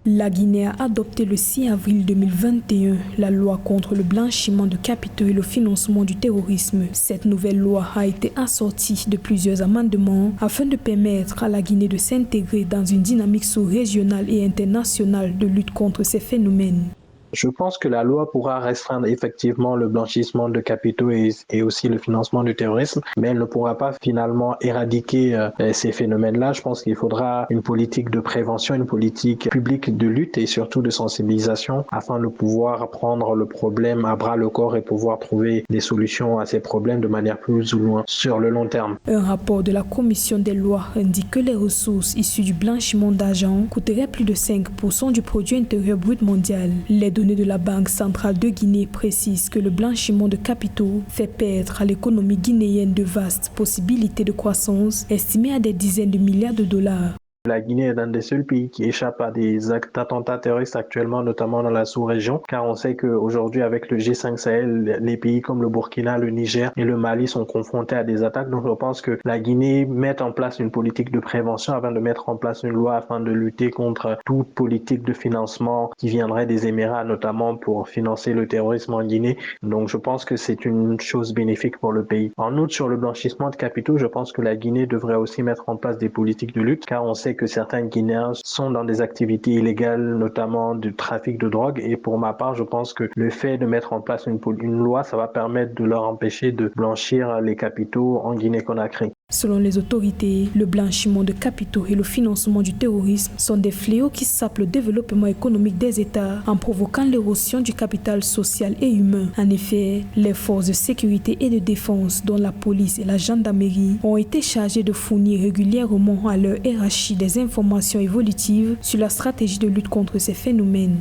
La Guinée a adopté le 6 avril 2021 la loi contre le blanchiment de capitaux et le financement du terrorisme. Cette nouvelle loi a été assortie de plusieurs amendements afin de permettre à la Guinée de s'intégrer dans une dynamique sous-régionale et internationale de lutte contre ces phénomènes. Je pense que la loi pourra restreindre effectivement le blanchissement de capitaux et aussi le financement du terrorisme, mais elle ne pourra pas finalement éradiquer ces phénomènes-là. Je pense qu'il faudra une politique de prévention, une politique publique de lutte et surtout de sensibilisation afin de pouvoir prendre le problème à bras le corps et pouvoir trouver des solutions à ces problèmes de manière plus ou moins sur le long terme. Un rapport de la Commission des lois indique que les ressources issues du blanchiment d'argent coûteraient plus de 5% du produit intérieur brut mondial. Les données de la Banque centrale de Guinée précisent que le blanchiment de capitaux fait perdre à l'économie guinéenne de vastes possibilités de croissance estimées à des dizaines de milliards de dollars. La Guinée est un des seuls pays qui échappe à des actes d'attentats terroristes actuellement, notamment dans la sous-région, car on sait qu'aujourd'hui, avec le G5 Sahel, les pays comme le Burkina, le Niger et le Mali sont confrontés à des attaques. Donc, je pense que la Guinée met en place une politique de prévention afin de mettre en place une loi afin de lutter contre toute politique de financement qui viendrait des Émirats, notamment pour financer le terrorisme en Guinée. Donc, je pense que c'est une chose bénéfique pour le pays. En outre, sur le blanchissement de capitaux, je pense que la Guinée devrait aussi mettre en place des politiques de lutte, car on sait que certains Guinéens sont dans des activités illégales, notamment du trafic de drogue. Et pour ma part, je pense que le fait de mettre en place une loi, ça va permettre de leur empêcher de blanchir les capitaux en Guinée-Conakry. Selon les autorités, le blanchiment de capitaux et le financement du terrorisme sont des fléaux qui sapent le développement économique des États en provoquant l'érosion du capital social et humain. En effet, les forces de sécurité et de défense, dont la police et la gendarmerie, ont été chargées de fournir régulièrement à leur hiérarchie des informations évolutives sur la stratégie de lutte contre ces phénomènes.